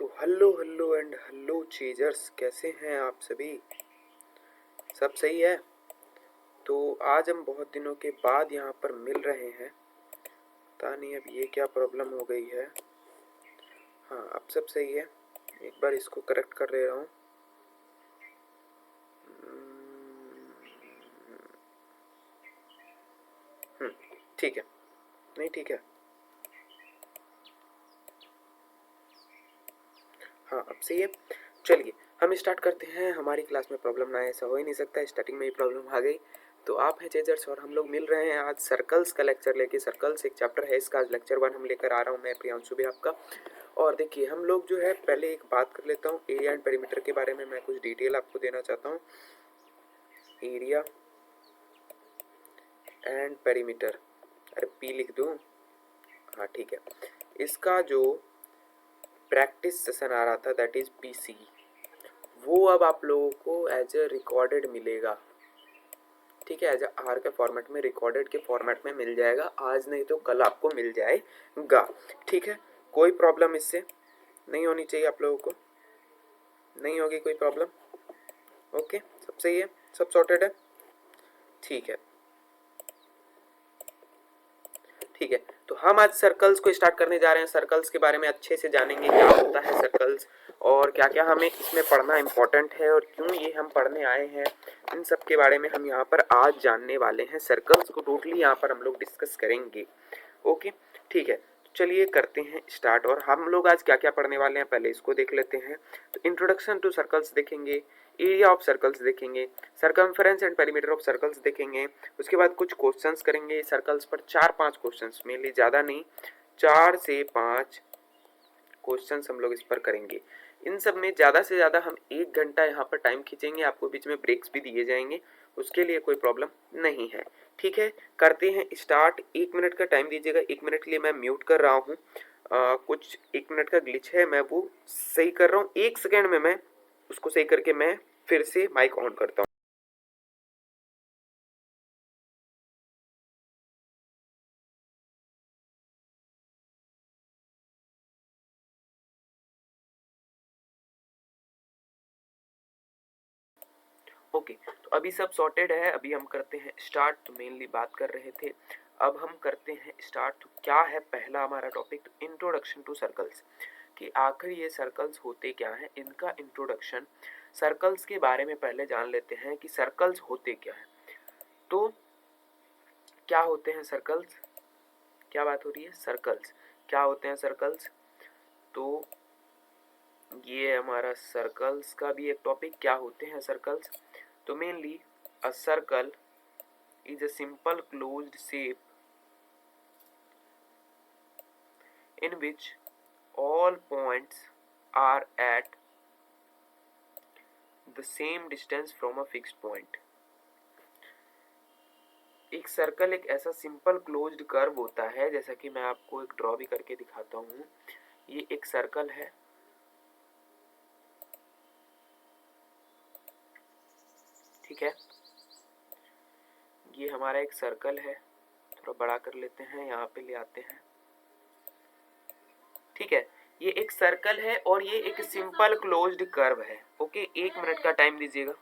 तो hello hello and hello chasers, कैसे हैं आप सभी? सब सही है? तो आज हम बहुत दिनों के बाद यहाँ पर मिल रहे हैं। पता नहीं अब ये क्या प्रॉब्लम हो गई है। हाँ, अब सब सही है। एक बार इसको करेक्ट कर ले रहा हूँ। ठीक है। नहीं, ठीक है। हाँ, अब सही है। चलिए हम स्टार्ट करते हैं। हमारी क्लास में प्रॉब्लम ना आए ऐसा हो ही नहीं सकता। स्टार्टिंग में ही प्रॉब्लम आ गई। तो आप हैं चेजर्स और हम लोग मिल रहे हैं आज सर्कल्स का लेक्चर लेके। सर्कल्स एक चैप्टर है इसका, आज लेक्चर 1 हम लेकर आ रहा हूँ मैं, प्रियांशु भी आपका। और देखिए हम लोग जो है पहले एक बात कर लेता हूँ एरिया एंड पेरीमीटर के बारे में। मैं कुछ डिटेल आपको देना चाहता हूँ। एरिया एंड पेरीमीटर, अरे पी लिख दूँ? हाँ ठीक है। इसका जो प्रैक्टिस सेशन आ रहा था दैट इज पीसी, वो अब आप लोगों को एज ए रिकॉर्डेड मिलेगा। ठीक है, एज ए आर के फॉर्मेट में, रिकॉर्डेड के फॉर्मेट में मिल जाएगा। आज नहीं तो कल आपको मिल जाएगा। ठीक है, कोई प्रॉब्लम इससे नहीं होनी चाहिए आप लोगों को। नहीं होगी कोई प्रॉब्लम। ओके, सब सही है, सब सॉर्टेड है। ठीक है, ठीक है। तो हम आज सर्कल्स को स्टार्ट करने जा रहे हैं। सर्कल्स के बारे में अच्छे से जानेंगे, क्या होता है सर्कल्स और क्या क्या हमें इसमें पढ़ना इम्पोर्टेंट है और क्यों ये हम पढ़ने आए हैं। इन सब के बारे में हम यहाँ पर आज जानने वाले हैं। सर्कल्स को टोटली यहाँ पर हम लोग डिस्कस करेंगे। ओके, ठीक है। चलिए करते हैं स्टार्ट। और हम लोग आज क्या क्या पढ़ने वाले हैं पहले इसको देख लेते हैं। तो इंट्रोडक्शन टू सर्कल्स देखेंगे, एरिया ऑफ सर्कल्स देखेंगे, circumference and perimeter of circles देखेंगे। उसके बाद कुछ क्वेश्चंस करेंगे सर्कल्स पर, 4-5 क्वेश्चंस, मेनली ज़्यादा नहीं, 4 से 5 क्वेश्चंस हम लोग इस पर करेंगे। इन सब में ज़्यादा से ज़्यादा हम 1 घंटा यहाँ पर टाइम खींचेंगे। आपको बीच में ब्रेक्स भी दिए जाएंगे, उसके लिए कोई प्रॉब्लम नहीं है। ठीक है, करते हैं स्टार्ट। 1 मिनट का टाइम दीजिएगा। 1 मिनट के लिए मैं म्यूट कर रहा हूँ। कुछ 1 मिनट का ग्लिच है, मैं वो सही कर रहा हूँ। 1 सेकेंड में मैं उसको सही करके मैं फिर से माइक ऑन करता हूँ। ओके, तो अभी सब सॉर्टेड है। अभी हम करते हैं स्टार्ट। तो मेनली बात कर रहे थे, अब हम करते हैं स्टार्ट। तो क्या है पहला हमारा टॉपिक? तो इंट्रोडक्शन टू सर्कल्स, कि आखिर ये सर्कल्स होते क्या हैं, इनका इंट्रोडक्शन। सर्कल्स के बारे में पहले जान लेते हैं कि सर्कल्स होते क्या हैं। तो क्या होते हैं सर्कल्स? क्या बात हो रही है? सर्कल्स क्या होते हैं? सर्कल्स, तो ये हमारा सर्कल्स का भी एक टॉपिक, क्या होते हैं सर्कल्स। तो mainly a circle is a simple closed shape in which all points are at the same distance from a fixed point. एक सर्कल एक ऐसा सिंपल क्लोज्ड कर्व होता है, जैसा कि मैं आपको एक ड्रॉ भी करके दिखाता हूँ। ये एक सर्कल है, ठीक है। ये हमारा एक सर्कल है, थोड़ा बड़ा कर लेते हैं, यहाँ पे ले आते हैं, ठीक है। ये एक सर्कल है और ये एक सिंपल क्लोज्ड कर्व है। ओके, 1 मिनट का टाइम दीजिएगा।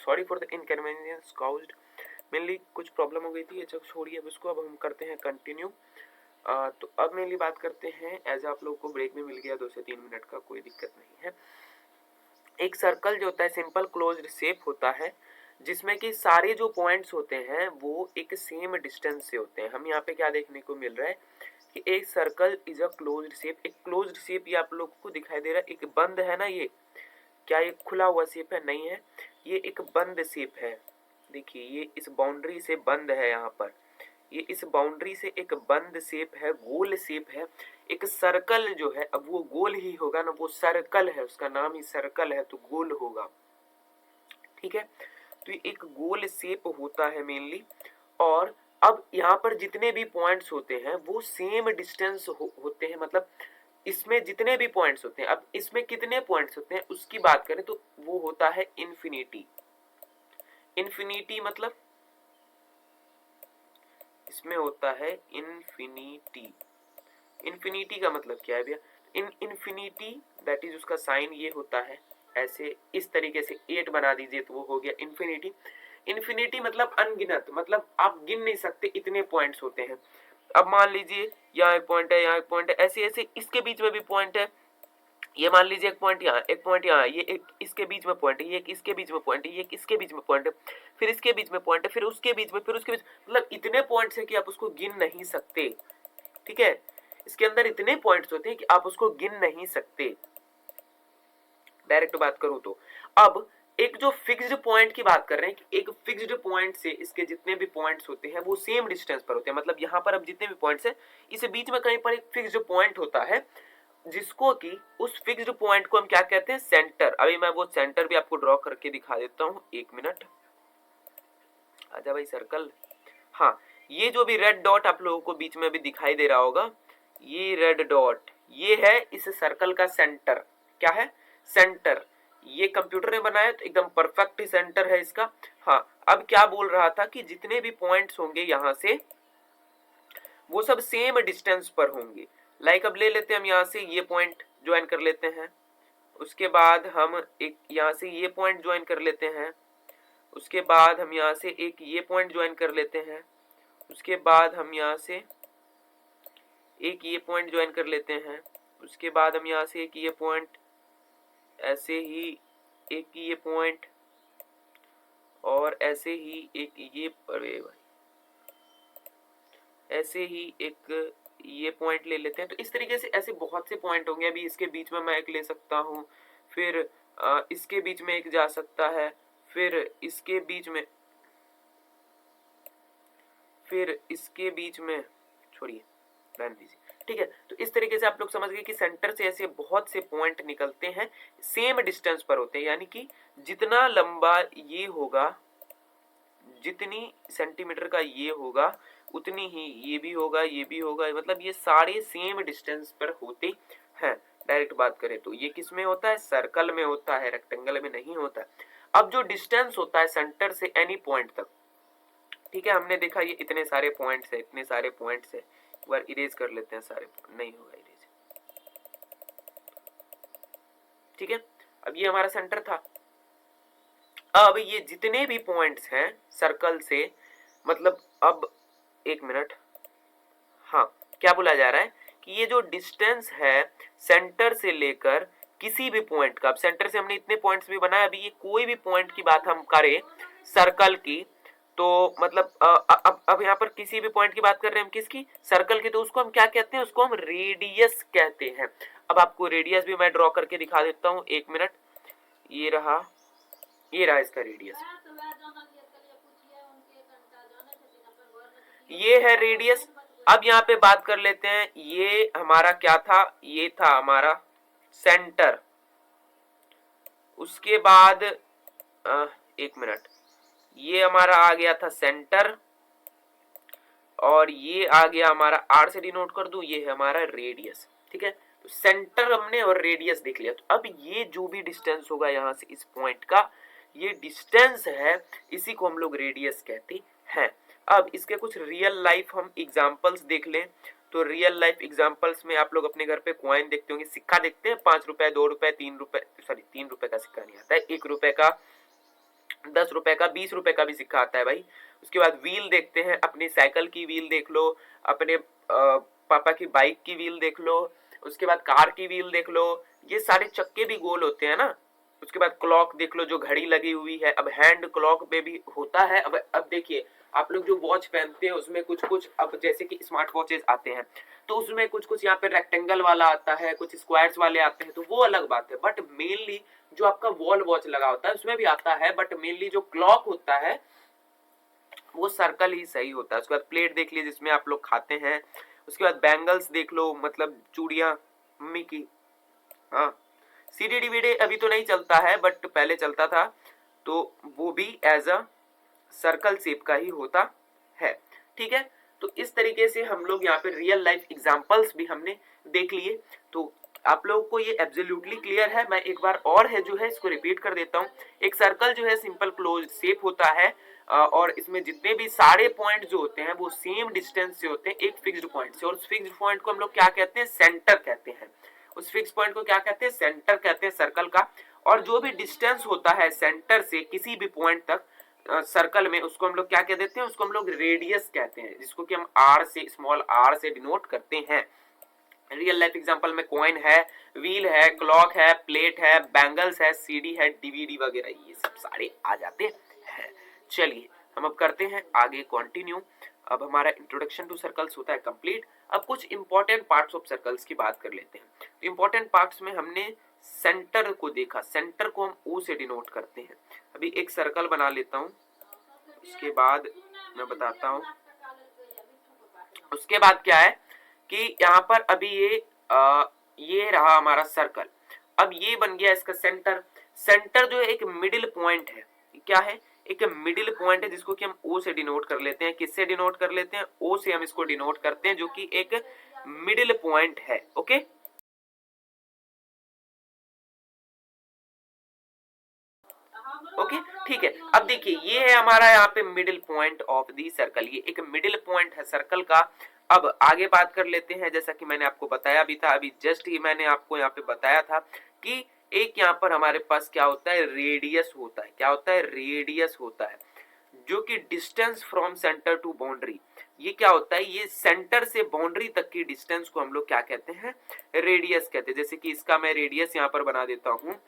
Sorry for the inconvenience caused, mainly कुछ प्रॉब्लम हो गई थी। अच्छा छोड़िए अब इसको, अब हम करते हैं कंटिन्यू। तो अब मेनली बात करते हैं, एज आप लोगों को ब्रेक में मिल गया 2 से 3 मिनट का, कोई दिक्कत नहीं है। एक सर्कल जो होता है सिंपल क्लोज्ड शेप होता है, जिसमें कि सारे जो पॉइंट्स होते हैं वो एक सेम डिस्टेंस से होते हैं। हम यहाँ पे क्या देखने को मिल रहा है कि एक circle is a closed shape. एक क्लोज्ड शेप ये आप लोगों को दिखाई दे रहा है, एक बंद है ना, ये क्या ये खुला हुआ शेप है? नहीं है, ये एक बंद शेप है। देखिए ये इस बाउंड्री से बंद है, यहाँ पर ये इस बाउंड्री से एक बंद शेप है, गोल शेप है। एक सर्कल जो है, अब वो गोल ही होगा ना, वो सर्कल है, उसका नाम ही सर्कल है तो गोल होगा, ठीक है। तो ये एक गोल शेप होता है मेनली। और अब यहाँ पर जितने भी पॉइंट्स होते हैं वो सेम डिस्टेंस होते हैं, मतलब इसमें जितने भी पॉइंट्स होते हैं, अब इसमें कितने पॉइंट्स होते हैं उसकी बात करें तो वो होता है इन्फिनिटी। इन्फिनिटी मतलब इसमें होता है इन्फिनिटी। इन्फिनिटी का मतलब क्या है भैया? इन्फिनिटी दैट इज उसका साइन ये होता है ऐसे, इस तरीके से 8 बना दीजिए तो वो हो गया इन्फिनिटी। इन्फिनिटी मतलब अनगिनत, मतलब आप गिन नहीं सकते इतने पॉइंट्स होते हैं। अब मान लीजिए यहाँ एक पॉइंट है, यहाँ एक पॉइंट है, ऐसे ऐसे इसके बीच में भी पॉइंट है। ये मान लीजिए एक पॉइंट यहाँ, एक पॉइंट यहाँ, ये एक इसके बीच में पॉइंट है, ये एक इसके बीच में पॉइंट है, ये एक इसके बीच में पॉइंट है, फिर इसके बीच में पॉइंट है, फिर उसके बीच में, फिर उसके बीच, मतलब इतने पॉइंट्स है कि आप उसको गिन नहीं सकते, ठीक है। इसके अंदर इतने पॉइंट्स होते हैं कि आप उसको गिन नहीं सकते। डायरेक्ट बात करूं तो अब एक जो फिक्स्ड पॉइंट की बात कर रहे हैं कि एक फिक्स्ड पॉइंट से इसके जितने भी पॉइंट्स होते हैं वो सेम डिस्टेंस पर होते हैं, मतलब यहाँ पर अब जितने भी पॉइंट्स हैं इस बीच में कहीं पर एक फिक्स्ड पॉइंट होता है, जिसको कि उस फिक्स्ड पॉइंट को हम क्या कहते हैं? सेंटर। अभी मैं वो सेंटर भी आपको ड्रॉ करके दिखा देता हूँ, 1 मिनट। आजा भाई सर्कल। हाँ, ये जो भी रेड डॉट आप लोगों को बीच में भी दिखाई दे रहा होगा, ये रेड डॉट ये है इस सर्कल का सेंटर। क्या है? सेंटर। ये कंप्यूटर ने बनाया तो एकदम परफेक्ट सेंटर है इसका। हाँ, अब क्या बोल रहा था कि जितने भी पॉइंट्स होंगे यहाँ से वो सब सेम डिस्टेंस पर होंगे। लाइक अब ले लेते हैं हम यहाँ से ये पॉइंट ज्वाइन कर लेते हैं, उसके बाद हम एक यहाँ से ये पॉइंट ज्वाइन कर लेते हैं, उसके बाद हम यहाँ से एक ये पॉइंट ज्वाइन कर लेते हैं, उसके बाद हम यहाँ से एक ये पॉइंट ज्वाइन कर लेते हैं, उसके बाद हम यहाँ से एक ये पॉइंट, ऐसे ही एक ये पॉइंट, और ऐसे ही एक ये, अरे भाई ऐसे ही एक ये पॉइंट ले लेते हैं। तो इस तरीके से ऐसे बहुत से पॉइंट होंगे। अभी इसके बीच में मैं एक ले सकता हूँ, फिर इसके बीच में एक जा सकता है, फिर इसके बीच में, फिर इसके बीच में, छोड़िए रहने दीजिए, ठीक है। तो इस तरीके से आप लोग समझ गए कि सेंटर से ऐसे बहुत से पॉइंट निकलते हैं, सेम डिस्टेंस पर होते हैं, यानी कि जितना लंबा ये होगा, जितनी सेंटीमीटर का ये होगा उतनी ही ये भी होगा, ये भी होगा, मतलब ये सारे सेम डिस्टेंस पर होते हैं। डायरेक्ट बात करें तो ये किस में होता है? सर्कल में होता है, रेक्टेंगल में नहीं होता है। अब जो डिस्टेंस होता है सेंटर से एनी पॉइंट तक, ठीक है, हमने देखा ये इतने सारे पॉइंट्स है, इतने सारे पॉइंट्स है, एक बार इरेज कर लेते हैं सारे, नहीं होगा इरेज, ठीक है। अब ये हमारा सेंटर था। अब ये जितने भी पॉइंट्स हैं सर्कल से, मतलब अब 1 मिनट, हाँ, क्या बोला जा रहा है कि ये जो डिस्टेंस है सेंटर से लेकर किसी भी पॉइंट का, अब सेंटर से हमने इतने पॉइंट्स भी बनाया, अभी ये कोई भी पॉइंट की बात हम करें सर्कल की, तो मतलब अब यहाँ पर किसी भी पॉइंट की बात कर रहे हैं हम, किसकी? सर्कल की, तो उसको हम क्या कहते हैं? उसको हम रेडियस कहते हैं। अब आपको रेडियस भी मैं ड्रॉ करके दिखा देता हूँ, 1 मिनट। ये रहा इसका रेडियस, ये है रेडियस। अब यहाँ पे बात कर लेते हैं, ये हमारा क्या था? ये था हमारा सेंटर। उसके बाद 1 मिनट, ये हमारा आ गया था सेंटर, और ये आ गया हमारा, आर से डिनोट कर दूं, ये है हमारा रेडियस, ठीक है। तो सेंटर हमने और रेडियस देख लिया। तो अब ये जो भी डिस्टेंस होगा यहाँ से इस पॉइंट का, ये डिस्टेंस है, इसी को हम लोग रेडियस कहते हैं। अब इसके कुछ रियल लाइफ हम एग्जांपल्स देख लें। तो रियल लाइफ एग्जांपल्स में आप लोग अपने घर पे कॉइन देखते होंगे, सिक्का देखते हैं, 5 रुपए, 2 रुपए, 3 रुपए, सॉरी 3 रुपए का सिक्का नहीं आता है, 1 रुपए का, 10 रुपए का, 20 रुपए का भी सिक्का आता है भाई। उसके बाद व्हील देखते हैं, अपनी साइकिल की व्हील देख लो, अपने पापा की बाइक की व्हील देख लो, उसके बाद कार की व्हील देख लो, ये सारे चक्के भी गोल होते हैं ना। उसके बाद क्लॉक देख लो जो घड़ी लगी हुई है, अब हैंड क्लॉक पे भी होता है। अब देखिए आप लोग जो वॉच पहनते हैं उसमें कुछ कुछ, अब जैसे कि स्मार्ट वॉचेस आते हैं तो उसमें कुछ कुछ यहाँ पे रेक्टेंगल वाला आता है, कुछ स्क्वायर्स वाले आते हैं, तो वो अलग बात है। बट मेनली जो आपका वॉल वॉच लगा होता है उसमें भी आता है, बट मेनली जो क्लॉक होता है वो सर्कल ही सही होता है। उसके बाद प्लेट देख लीजिए जिसमें आप लोग खाते हैं। उसके बाद बैंगल्स देख लो, मतलब चूड़ियां मम्मी की। हाँ, सीडी डीवीडी अभी तो नहीं चलता है बट पहले चलता था, तो वो भी एज अ सर्कल शेप का ही होता है। ठीक है, तो इस तरीके से हम लोग यहाँ पे रियल लाइफ एग्जांपल्स भी हमने देख लिए। तो आप लोगों को ये एब्सोल्युटली क्लियर है। मैं एक बार और है जो है इसको रिपीट कर देता हूँ। एक सर्कल जो है सिंपल क्लोज शेप होता है और इसमें जितने भी सारे पॉइंट जो होते हैं वो सेम डिस्टेंस से होते हैं एक फिक्स्ड पॉइंट से, और उस फिक्स्ड पॉइंट को हम लोग क्या कहते हैं, सेंटर कहते हैं। उस फिक्स पॉइंट को क्या कहते हैं, सेंटर कहते हैं सर्कल का। और जो भी डिस्टेंस होता है सेंटर से किसी भी पॉइंट तक सर्कल में, उसको हम लोग क्या कह देते हैं, उसको हम लोग रेडियस कहते हैं, जिसको कि हम आर से, स्मॉल आर से डिनोट करते हैं। रियल लाइफ एग्जांपल में कॉइन है, व्हील है, क्लॉक है, प्लेट है, बैंगल्स है, सीडी है, डीवीडी वगैरह, ये सब सारे आ जाते हैं। चलिए हम अब करते हैं आगे कंटिन्यू। अब हमारा इंट्रोडक्शन टू सर्कल्स होता है कंप्लीट। अब कुछ इंपॉर्टेंट पार्ट्स ऑफ सर्कल्स की बात कर लेते हैं। इंपॉर्टेंट पार्ट्स में हमने सेंटर को देखा, सेंटर को हम ओ से डिनोट करते हैं। अभी एक सर्कल बना लेता हूं, उसके बाद मैं बताता हूं। उसके बाद क्या है कि यहाँ पर अभी ये रहा हमारा सर्कल। अब ये बन गया इसका सेंटर। सेंटर जो है एक मिडिल पॉइंट है, क्या है, एक मिडिल पॉइंट है जिसको कि हम ओ से डिनोट कर लेते हैं। किससे डिनोट कर लेते हैं, ओ से हम इसको डिनोट करते हैं, जो कि एक मिडिल पॉइंट है। ओके, ओके ठीक है। अब देखिए ये है हमारा यहाँ पे middle point of the circle, ये एक मिडिल पॉइंट है सर्कल का। अब आगे बात कर लेते हैं, जैसा कि मैंने आपको बताया भी था, अभी जस्ट ही मैंने आपको यहाँ पे बताया था कि एक यहाँ पर हमारे पास क्या होता है, रेडियस होता है। क्या होता है, रेडियस होता है, जो कि distance from centre to boundary. ये क्या होता है, ये सेंटर से बाउंड्री तक की डिस्टेंस को हम लोग क्या कहते हैं, रेडियस कहते हैं। जैसे कि इसका मैं रेडियस यहाँ पर बना देता हूँ,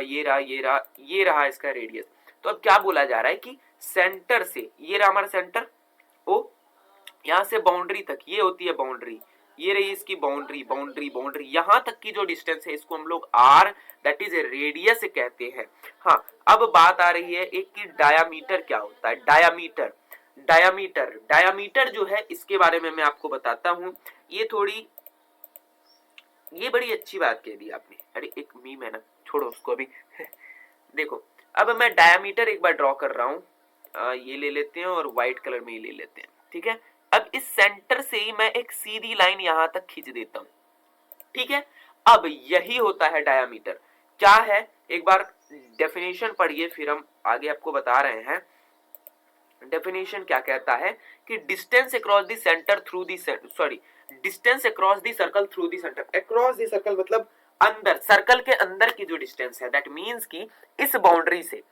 ये रहा, ये रहा, ये रहा इसका रेडियस। तो अब क्या बोला जा रहा है कि सेंटर से, ये रहा हमारा सेंटर ओ, यहाँ से बाउंड्री तक, ये होती है बाउंड्री, ये रही इसकी बाउंड्री, बाउंड्री, बाउंड्री, यहाँ तक की जो डिस्टेंस है इसको हम लोग आर, दैट इज रेडियस कहते हैं। हाँ, अब बात आ रही है एक कि डायामीटर क्या होता है। डायामीटर, डायामीटर, डायामीटर जो है इसके बारे में मैं आपको बताता हूँ। ये थोड़ी, ये बड़ी अच्छी बात कह दी आपने। अरे एक मीम है ना, छोड़ो उसको अभी। देखो अब मैं डायामीटर एक बार ड्रॉ कर रहा हूँ, ये ले लेते हैं और व्हाइट कलर में ही ले लेते हैं। ठीक है, अब इस सेंटर से ही मैं एक सीधी लाइन यहां तक खींच देता हूं। ठीक है, अब यही होता है डायामीटर। क्या है, एक बार डेफिनेशन पढ़िए फिर हम आगे आपको बता रहे हैं। डेफिनेशन क्या कहता है कि distance across the centre through the, sorry, distance across the circle through the centre. Across the circle मतलब अंदर, सर्कल के अंदर की जो डिस्टेंस है, दैट मींस कि इस बाउंड्री से,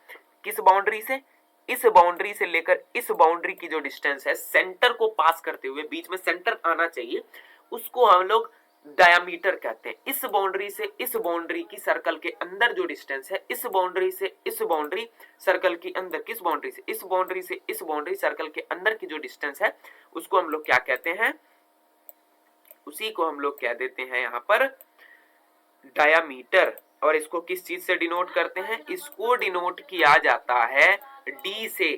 किस बाउंड्री से, इस बाउंड्री से लेकर इस बाउंड्री की जो डिस्टेंस है सेंटर को पास करते हुए, बीच में सेंटर आना चाहिए, उसको हम लोग डायामीटर कहते हैं। इस बाउंड्री से इस बाउंड्री की सर्कल के अंदर जो डिस्टेंस है, इस बाउंड्री से इस बाउंड्री सर्कल के अंदर, किस बाउंड्री से, इस बाउंड्री से इस बाउंड्री सर्कल के अंदर की जो डिस्टेंस है उसको हम लोग क्या कहते हैं, उसी को हम लोग कह देते हैं यहाँ पर डायामीटर। और इसको किस चीज से डिनोट करते हैं, इसको डिनोट किया जाता है डी से,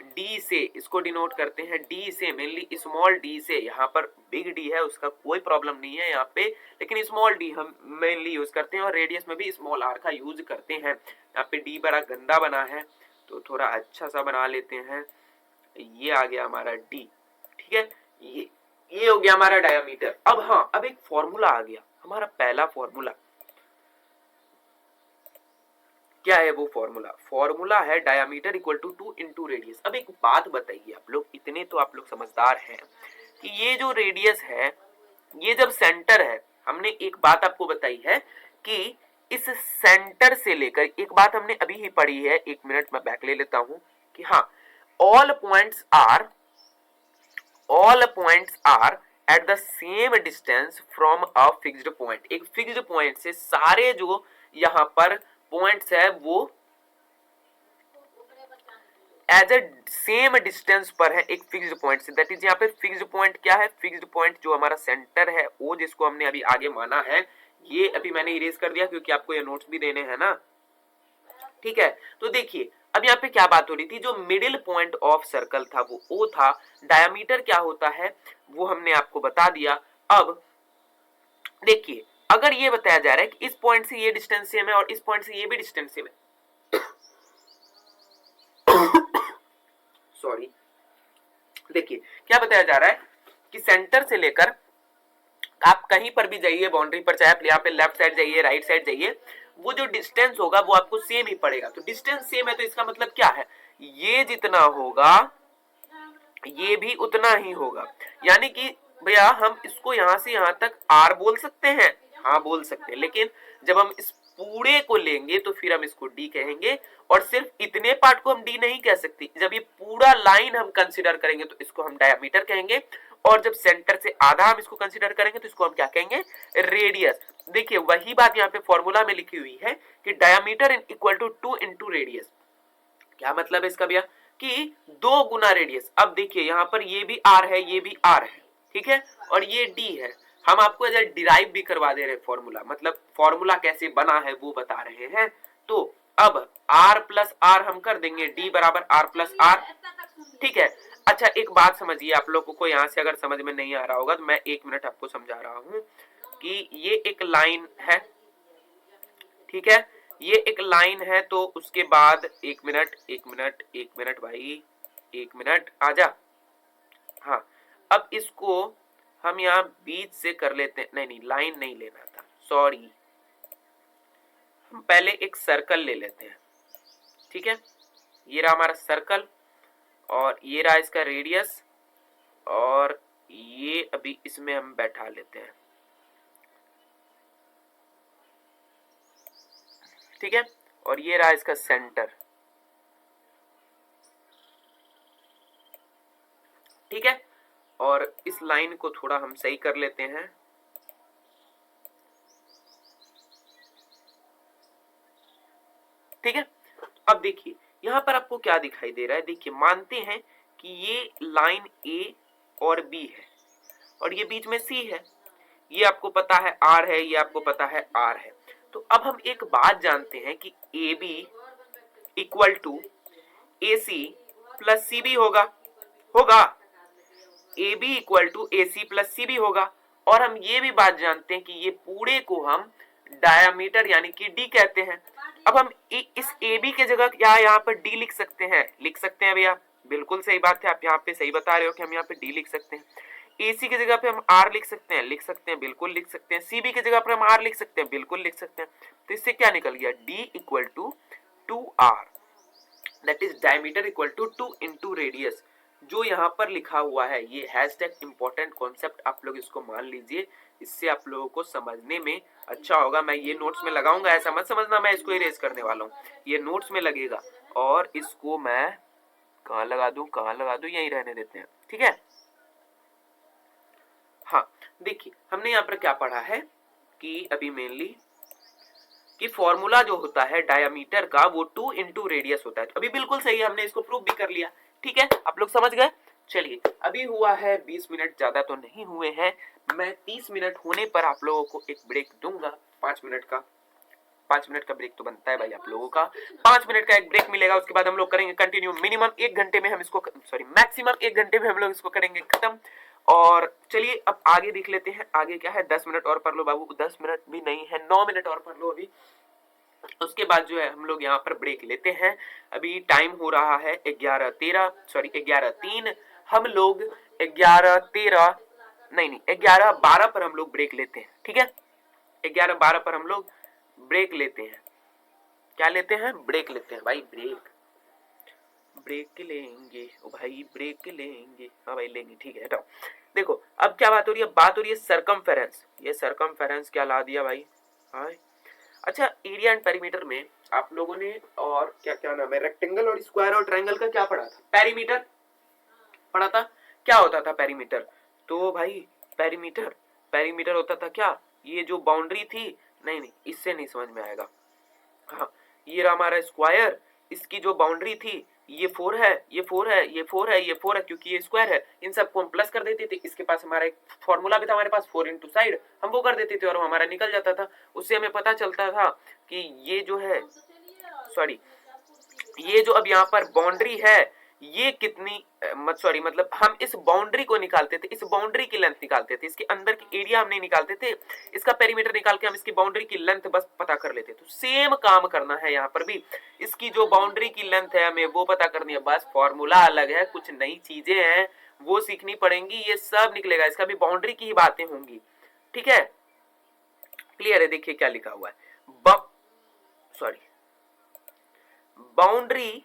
डी से इसको डिनोट करते हैं, डी से, मेनली स्मॉल डी से। यहाँ पर बिग डी है उसका कोई प्रॉब्लम नहीं है यहाँ पे, लेकिन स्मॉल डी हम मेनली यूज करते हैं, और रेडियस में भी स्मॉल आर का यूज करते हैं। यहाँ पे डी बड़ा गंदा बना है तो थोड़ा अच्छा सा बना लेते हैं, ये आ गया हमारा डी। ठीक है, ये हो गया हमारा डायामीटर। अब हाँ, अब एक फॉर्मूला आ गया हमारा, पहला फॉर्मूला क्या है, वो फॉर्मूला, फॉर्मूला है diameter equal to 2 into radius. अब एक बात बताइए आप लोग, इतने तो आप लोग समझदार हैं कि ये जो रेडियस है, ये जब सेंटर है, हमने एक बात आपको बताई है कि इस सेंटर से लेकर, एक बात हमने अभी ही पढ़ी है, एक मिनट मैं बैक ले लेता हूं कि हाँ, all points are at the same distance from a fixed point. एक फिक्स्ड पॉइंट से सारे जो यहां पर पॉइंट्स है वो एज ए सेम डिस्टेंस पर है एक फिक्स्ड पॉइंट से। दैट इज यहाँ पे फिक्स्ड पॉइंट क्या है, फिक्स्ड पॉइंट जो हमारा सेंटर है वो, जिसको हमने अभी आगे माना है, ये अभी मैंने इरेज कर दिया क्योंकि आपको ये नोट्स भी देने हैं ना, ठीक है। तो देखिए अब यहाँ पे क्या बात हो रही थी, जो मिडिल पॉइंट ऑफ सर्कल था वो ओ था, डायमीटर क्या होता है वो हमने आपको बता दिया। अब देखिए अगर ये बताया जा रहा है कि इस पॉइंट से ये डिस्टेंस सेम है और इस पॉइंट से ये भी डिस्टेंस सेम है, सॉरी, देखिए क्या बताया जा रहा है कि सेंटर से लेकर आप कहीं पर भी जाइए बाउंड्री पर, चाहे आप यहाँ पे लेफ्ट साइड जाइए राइट साइड जाइए, वो जो डिस्टेंस होगा वो आपको सेम ही पड़ेगा। तो डिस्टेंस सेम है तो इसका मतलब क्या है, ये जितना होगा ये भी उतना ही होगा। यानी कि भैया हम इसको यहां से यहां तक आर बोल सकते हैं, हाँ बोल सकते हैं, लेकिन जब हम इस पूरे को लेंगे तो फिर हम इसको डी कहेंगे, और सिर्फ इतने पार्ट को हम डी नहीं कह सकते। जब ये पूरा लाइन हम कंसिडर करेंगे तो इसको हम डायमीटर कहेंगे, और जब सेंटर से आधा हम इसको कंसिडर करेंगे तो इसको हम क्या कहेंगे, रेडियस। देखिए वही बात यहाँ पे फॉर्मूला में लिखी हुई है कि diameter equal to 2 into radius. क्या मतलब है इसका भैया, कि 2 गुना रेडियस। अब देखिए यहाँ पर ये भी आर है, ये भी आर है, ठीक है, और ये डी है। हम आपको डिराइव भी करवा दे रहे हैं फॉर्मूला, मतलब फॉर्मूला कैसे बना है वो बता रहे हैं। तो अब r प्लस आर हम कर देंगे, d बराबर r प्लस आर, ठीक है। अच्छा एक बात समझिए, आप लोगों को यहाँ से अगर समझ में नहीं आ रहा होगा तो मैं 1 मिनट आपको समझा रहा हूँ कि ये एक लाइन है, ठीक है, ये एक लाइन है। तो उसके बाद 1 मिनट 1 मिनट 1 मिनट भाई, 1 मिनट आजा, हाँ। अब इसको हम यहाँ बीच से कर लेते हैं, नहीं नहीं लाइन नहीं लेना था, सॉरी, हम पहले एक सर्कल ले लेते हैं, ठीक है। ये रहा हमारा सर्कल और ये रहा इसका रेडियस, और ये अभी इसमें हम बैठा लेते हैं, ठीक है, और ये रहा इसका सेंटर, ठीक है। और इस लाइन को थोड़ा हम सही कर लेते हैं, ठीक है। अब देखिए यहां पर आपको क्या दिखाई दे रहा है, देखिए मानते हैं कि ये लाइन ए और बी है और ये बीच में सी है, ये आपको पता है आर है, ये आपको पता है आर है। तो अब हम एक बात जानते हैं कि A B equal to A C plus C B होगा, होगा, A B equal to A C plus C B होगा। और हम ये भी बात जानते हैं कि ये पूरे को हम डायामीटर यानी कि डी कहते हैं। अब हम इस ए बी के जगह क्या यहाँ पर डी लिख सकते हैं, लिख सकते हैं भैया, बिल्कुल सही बात है, आप यहाँ पे सही बता रहे हो कि हम यहाँ पे डी लिख सकते हैं। AC की जगह पे हम R लिख सकते हैं, लिख सकते हैं, बिल्कुल लिख सकते हैं। CB की जगह पर हम R लिख सकते हैं, बिल्कुल लिख सकते हैं। तो इससे क्या निकल गया, D equal to 2R, that is diameter equal to 2 into radius. जो यहाँ पर लिखा हुआ है ये हैशटैग इंपॉर्टेंट कॉन्सेप्ट, आप लोग इसको मान लीजिए, इससे आप लोगों को समझने में अच्छा होगा। मैं ये नोट्स में लगाऊंगा, ऐसा मत समझना मैं इसको इरेज करने वाला हूँ, ये नोट्स में लगेगा। और इसको मैं कहाँ लगा दूं, कहाँ लगा दूं, यहीं रहने देते हैं, ठीक है। हाँ देखिए हमने यहाँ पर क्या पढ़ा है कि अभी मेनली कि फॉर्मूला जो होता है डायामीटर का वो 2 इंटू रेडियस होता है। अभी बिल्कुल सही है, हमने इसको प्रूव भी कर लिया, ठीक है, आप लोग समझ गए। चलिए अभी हुआ है 20 मिनट, ज्यादा तो नहीं हुए हैं। मैं 30 मिनट होने पर आप लोगों को एक ब्रेक दूंगा, 5 मिनट का, 5 मिनट का ब्रेक तो बनता है भाई आप लोगों का, 5 मिनट का एक ब्रेक मिलेगा। उसके बाद हम लोग करेंगे कंटिन्यू, मिनिमम 1 घंटे में हम इसको, सॉरी मैक्सिमम 1 घंटे में हम लोग इसको करेंगे खत्म। और चलिए अब आगे देख लेते हैं, आगे क्या है, 10 मिनट और पढ़ लो बाबू, 10 मिनट भी नहीं है, 9 मिनट और पढ़ लो अभी। उसके बाद जो है हम लोग यहाँ पर ब्रेक लेते हैं। अभी टाइम हो रहा है 11:13, सॉरी 11:03, हम लोग 11:13 नहीं 11:12 पर हम लोग ब्रेक लेते हैं, ठीक है। 11:12 पर हम लोग ब्रेक लेते हैं, क्या लेते हैं, ब्रेक लेते हैं भाई, ब्रेक ब्रेक लेंगे ओ भाई, ब्रेक लेंगे, हाँ भाई लेंगे, ठीक है। हटाओ, देखो अब क्या बात हो रही है, बात हो रही है सरकमफेरेंस। ये सरकमफेरेंस क्या ला दिया भाई, हाँ अच्छा, एरिया एंड पेरीमीटर में आप लोगों ने और क्या क्या नाम है, रेक्टेंगल और स्क्वायर और ट्रायंगल का क्या पढ़ा था? पेरीमीटर पढ़ा था। क्या होता था पेरीमीटर? तो भाई पेरीमीटर पेरीमीटर होता था क्या, ये जो बाउंड्री थी, नहीं नहीं इससे नहीं समझ में आएगा। हाँ, ये रहा हमारा स्क्वायर, इसकी जो बाउंड्री थी ये 4 है, ये 4 है, ये 4 है, ये 4 है, क्योंकि ये स्क्वायर है, इन सबको हम प्लस कर देते थे। इसके पास हमारा एक फॉर्मूला भी था हमारे पास, 4 इंटू साइड, हम वो कर देते थे और हमारा निकल जाता था। उससे हमें पता चलता था कि ये जो है, सॉरी, ये जो अब यहाँ पर बाउंड्री है ये कितनी मतलब हम इस बाउंड्री को निकालते थे, इस बाउंड्री की लेंथ निकालते थे, इसके अंदर की एरिया हम नहीं निकालते थे, इसका पेरीमीटर निकाल के हम इसकी बाउंड्री की लेंथ बस पता कर लेते थे। तो सेम काम करना है यहाँ पर भी, इसकी जो बाउंड्री की लेंथ है हमें वो पता करनी है, बस फॉर्मूला अलग है, कुछ नई चीजें हैं वो सीखनी पड़ेंगी, ये सब निकलेगा, इसका भी बाउंड्री की ही बातें होंगी। ठीक है, क्लियर है? देखिए क्या लिखा हुआ है, बाउंड्री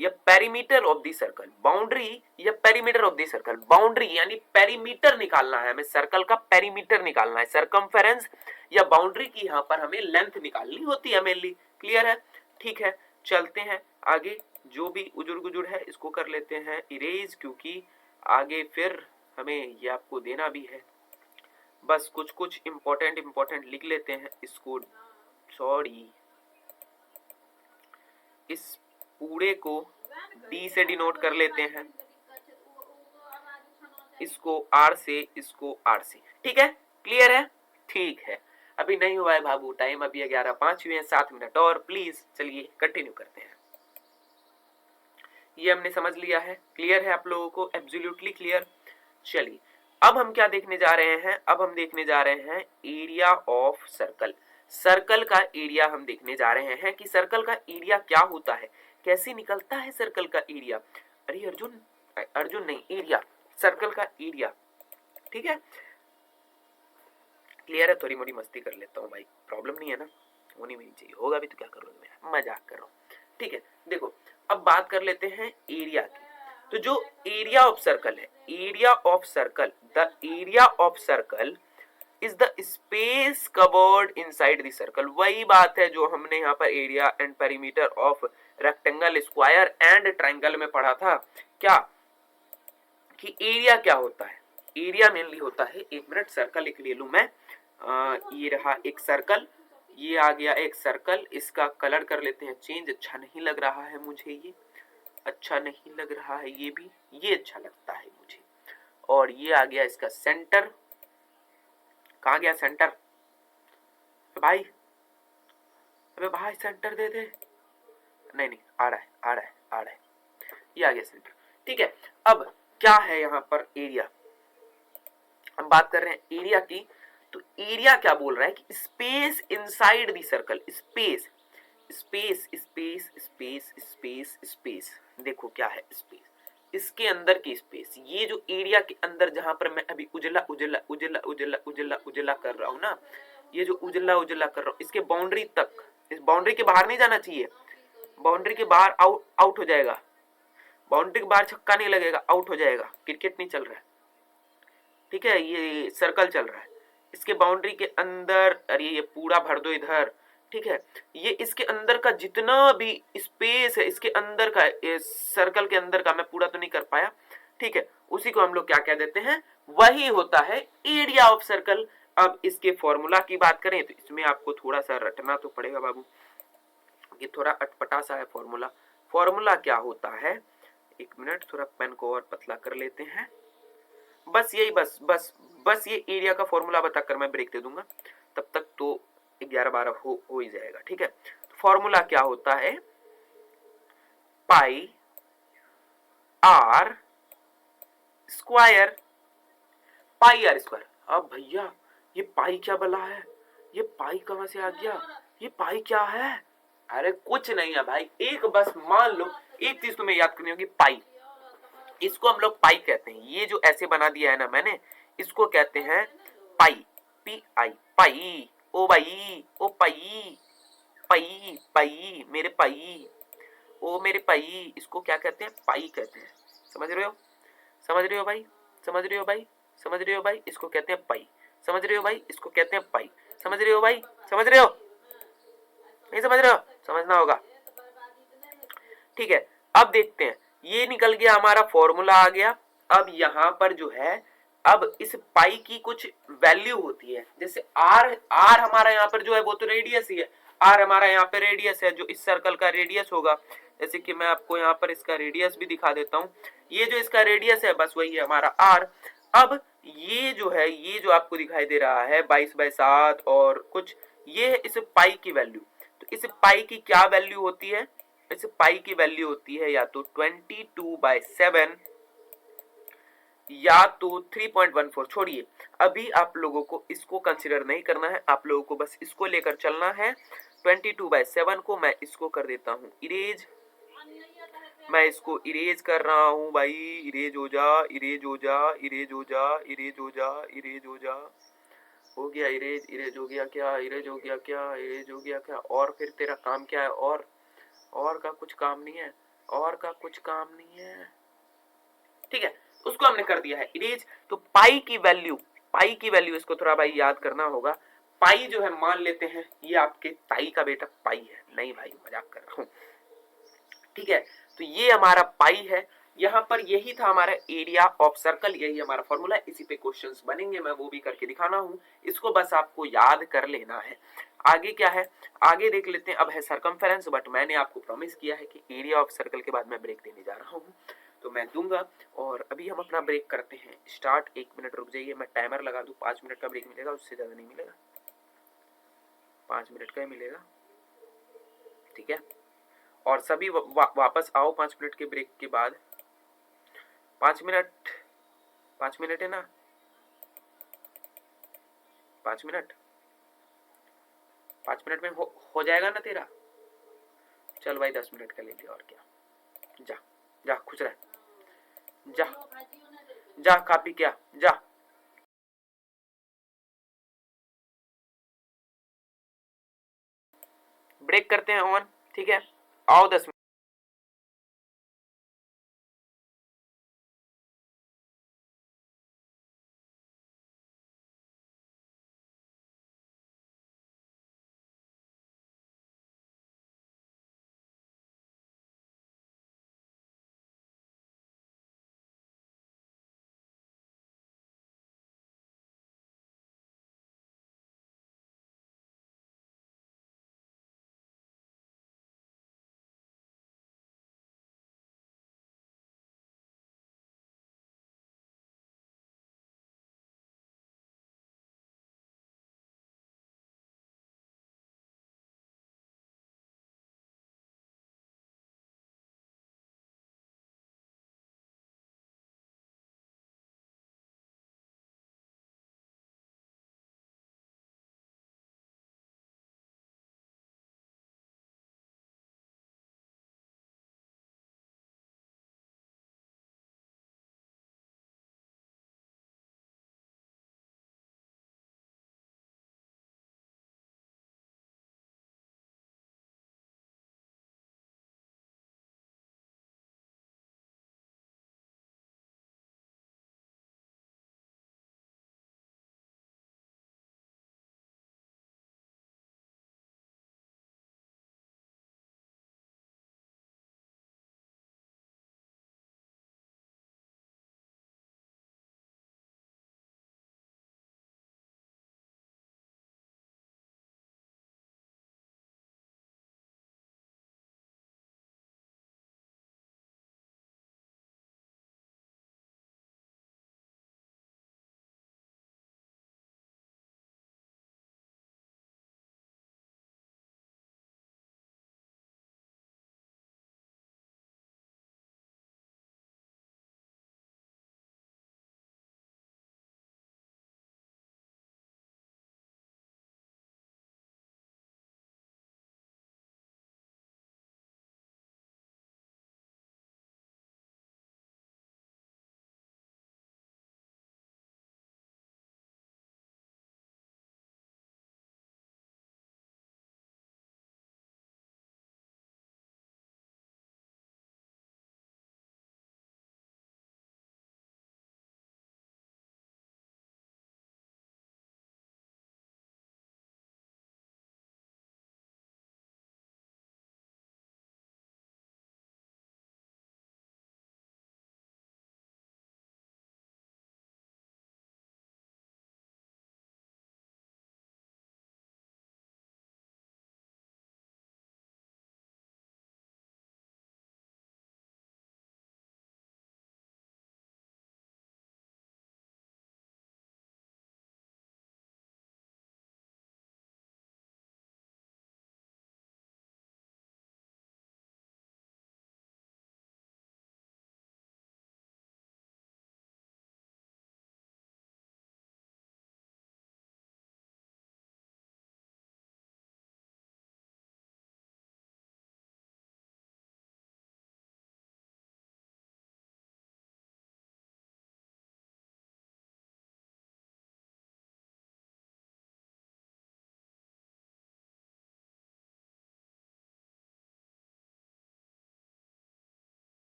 या perimeter of the circle, boundary या perimeter of the circle, boundary यानी पेरीमीटर निकालना है हमें, सर्कल का पेरीमीटर निकालना है, सरकमफेरेंस या बाउंड्री की यहाँ पर हमें लेंथ निकालनी होती है मेनली। क्लियर है? ठीक है, चलते हैं आगे, जो भी उजुड़ गुजुड़ है इसको कर लेते हैं इरेज, क्योंकि आगे फिर हमें ये आपको देना भी है। बस कुछ कुछ इंपॉर्टेंट लिख लेते हैं इसको, सॉरी, इस पूरे को D से डिनोट कर लेते हैं, इसको R से, इसको R से। ठीक है, क्लियर है? ठीक है, अभी नहीं हुआ है बाबू, टाइम अभी 11:05 हुए हैं, 7 मिनट और, प्लीज चलिए कंटिन्यू करते हैं। ये हमने समझ लिया है, क्लियर है आप लोगों को? Absolutely clear. चलिए अब हम क्या देखने जा रहे हैं, अब हम देखने जा रहे हैं एरिया ऑफ सर्कल। सर्कल का एरिया हम देखने जा रहे हैं कि सर्कल का एरिया क्या होता है, कैसे निकलता है सर्कल का एरिया। अरे अर्जुन, अर्जुन नहीं, एरिया, सर्कल का एरिया। ठीक है, क्लियर है? थोड़ी मोड़ी मस्ती कर लेता हूँ भाई, प्रॉब्लम नहीं है ना, होनी भी नहीं चाहिए, होगा भी तो क्या करोगे, मैं मजाक कर रहा हूँ। ठीक है, देखो अब बात कर लेते हैं एरिया की। तो जो एरिया ऑफ सर्कल है, area of circle, the area of circle is the space covered inside the circle. वही बात है जो हमने यहाँ पर area and perimeter of rectangle, square and triangle में पढ़ा था। क्या कि एरिया क्या होता है? एरिया मेनली होता है, एक मिनट सर्कल लिख ले लूं मैं, ये रहा एक सर्कल, ये आ गया एक सर्कल, इसका कलर कर लेते हैं चेंज, अच्छा नहीं लग रहा है मुझे, ये अच्छा नहीं लग रहा है, ये भी, ये अच्छा लगता है मुझे। और ये आ गया इसका सेंटर, कहाँ गया सेंटर भाई? अबे भाई सेंटर दे दे, नहीं नहीं आ रहा है, आ रहा है, आ रहा है, ये आ गया सेंटर। ठीक है, अब क्या है यहाँ पर एरिया, हम बात कर रहे हैं एरिया की। तो एरिया क्या बोल रहा है कि space inside the circle, space space space space space space, देखो क्या है स्पेस, इसके अंदर की स्पेस, ये जो एरिया के अंदर जहां पर मैं अभी उजला उजला उजला उजला उजला उजला कर रहा हूं ना, ये जो उजला उजला कर रहा हूं, इसके बाउंड्री तक, इस बाउंड्री के बाहर नहीं जाना चाहिए, बाउंड्री के बाहर आउट हो जाएगा, बाउंड्री के बाहर छक्का नहीं लगेगा, आउट हो जाएगा, क्रिकेट नहीं चल रहा है। ठीक है, ये सर्कल चल रहा है, इसके बाउंड्री के अंदर, अरे ये पूरा भर दो इधर। ठीक है, ये इसके अंदर का जितना भी स्पेस है, इसके अंदर का, सर्कल के अंदर का, मैं पूरा तो नहीं कर पाया। ठीक है, उसी को हम लोग क्या कह देते हैं, वही होता है एरिया ऑफ सर्कल। अब इसके फॉर्मूला की बात करें तो इसमें आपको थोड़ा सा रटना तो पड़ेगा बाबू, ये थोड़ा अटपटा सा है फॉर्मूला। फॉर्मूला क्या होता है, एक मिनट, थोड़ा पेन को और पतला कर लेते हैं, बस यही, बस ये एरिया का फॉर्मूला बताकर मैं ब्रेक दे दूंगा, तब तक तो 11-12 हो ही जाएगा। ठीक है, तो फॉर्मूला क्या होता है, pi R square, pi R square. अब भैया ये पाई क्या बला है, ये पाई कहां से आ गया, ये पाई क्या है? अरे कुछ नहीं है भाई, एक बस मान लो एक चीज तुम्हें याद करनी होगी, पाई, इसको हम लोग पाई कहते हैं, ये जो ऐसे बना दिया है ना मैंने, इसको कहते हैं पाई, पी आई, पाई, ओ भाई, ओ पाई, पाई पाई मेरे पाई, ओ मेरे पाई, इसको क्या कहते हैं, पाई कहते हैं। समझ रहे हो? समझ रहे हो भाई? समझ रहे हो भाई? समझ रहे हो भाई? इसको कहते हैं पाई। समझ रहे हो भाई? इसको कहते हैं पाई। समझ रहे हो भाई? समझ रहे हो? नहीं समझ रहे हो, समझना होगा। ठीक है, अब देखते हैं, ये निकल गया हमारा फॉर्मूला आ गया। अब यहाँ पर जो है, अब इस पाई की कुछ वैल्यू होती है, जैसे आर, आर हमारा यहाँ पर जो है वो तो रेडियस ही है, आर हमारा यहाँ पे रेडियस है, जो इस सर्कल का रेडियस होगा। जैसे कि मैं आपको यहाँ पर इसका रेडियस भी दिखा देता हूँ, ये जो इसका रेडियस है बस वही है हमारा आर। अब ये जो है, ये जो आपको दिखाई दे रहा है 22/7 और कुछ, ये है इस पाई की वैल्यू। तो इस पाई की क्या वैल्यू होती है, इस पाई की वैल्यू होती है या तो 22/7 या तो 3.14। छोड़िए, अभी आप लोगों को इसको कंसिडर नहीं करना है, आप लोगों को बस इसको लेकर चलना है। 22/7 को मैं इसको कर देता हूँ इरेज, मैं इसको इरेज कर रहा हूँ भाई, इरेज हो जा, इरेज हो जा, इरेज हो जा, इरेज हो जा, इरेज हो जा, हो गया इरेज, इरेज हो गया क्या, इरेज हो गया क्या, इरेज हो गया क्या। और फिर तेरा काम क्या है, और का कुछ काम नहीं है, और का कुछ काम नहीं है। ठीक है, उसको हमने कर दिया है इरेज। तो पाई की वैल्यू, पाई की वैल्यू इसको थोड़ा भाई याद करना होगा। पाई जो है, मान लेते हैं ये आपके ताई का बेटा पाई है, नहीं भाई मजाक कर रहा हूं। ठीक है, तो ये हमारा पाई है। यहाँ पर यही था हमारा एरिया ऑफ सर्कल, यही हमारा फॉर्मूला, इसी पे क्वेश्चंस बनेंगे, मैं वो भी करके दिखाना हूँ, इसको बस आपको याद कर लेना है। आगे क्या है, आगे देख लेते हैं। अब है सरकमफेरेंस, बट मैंने आपको प्रॉमिस किया है कि एरिया ऑफ सर्कल के बाद मैं ब्रेक देने जा रहा हूँ, तो मैं दूंगा। और अभी हम अपना ब्रेक करते हैं स्टार्ट। 1 मिनट रुक जाइए, मैं टाइमर लगा दूं, 5 मिनट का ब्रेक मिलेगा, उससे ज्यादा नहीं मिलेगा, 5 मिनट का ही मिलेगा। ठीक है, और सभी वापस आओ 5 मिनट के ब्रेक के बाद। 5 मिनट, 5 मिनट है ना, 5 मिनट, 5 मिनट में हो जाएगा ना तेरा। चल भाई 10 मिनट का ले लिया, और क्या, जा जा खुश रह, जा जा खा पी क्या, जा। ब्रेक करते हैं ऑन, ठीक है, आओ 10 मिनट।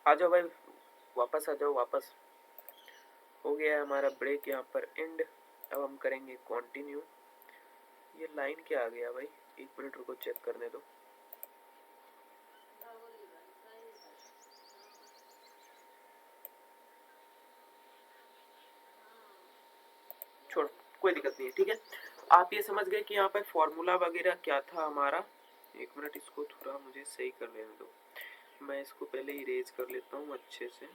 आ जाओ भाई, वापस आ जाओ, वापस। हो गया है हमारा ब्रेक यहाँ पर एंड। अब हम करेंगे कंटिन्यू। ये लाइन क्या आ गया भाई, 1 मिनट रुको, चेक करने दो। छोड़, कोई दिक्कत नहीं है, ठीक है। आप ये समझ गए कि यहाँ पर फॉर्मूला वगैरह क्या था हमारा। 1 मिनट, इसको थोड़ा मुझे सही कर लेने दो। मैं इसको पहले इरेज कर लेता हूँ अच्छे से।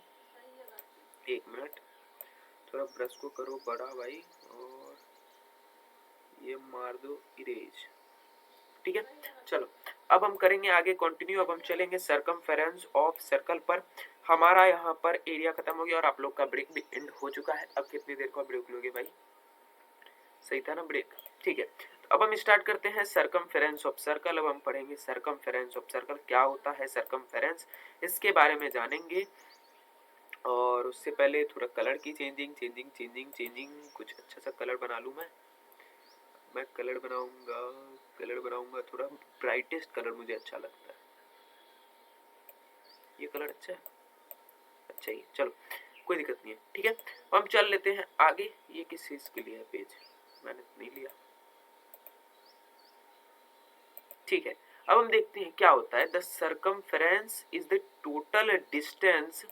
1 मिनट, थोड़ा ब्रश को करो बड़ा भाई, और ये मार दो इरेज, ठीक है। चलो, अब हम करेंगे आगे कंटिन्यू। अब हम चलेंगे सरकमफेरेंस ऑफ सर्कल पर। हमारा यहाँ पर एरिया खत्म हो गया और आप लोग का ब्रेक भी एंड हो चुका है। अब कितनी देर का ब्रेक लोगे भाई, सही था ना ब्रेक, ठीक है। तो अब हम स्टार्ट करते हैं सरकमफेरेंस ऑफ सर्कल। अब हम पढ़ेंगे सरकमफेरेंस ऑफ सर्कल क्या होता है, सरकमफेरेंस, इसके बारे में जानेंगे। और उससे पहले थोड़ा कलर की चेंजिंग कुछ अच्छा सा कलर बना लूँ मैं कलर बनाऊंगा थोड़ा ब्राइटेस्ट कलर, मुझे अच्छा लगता है ये कलर। अच्छा ही, चलो कोई दिक्कत नहीं है, ठीक है। हम चल लेते हैं आगे। ये किस चीज के लिए है पेज, मैंने नहीं लिया, ठीक है। अब हम देखते हैं क्या होता है। The circumference is the total distance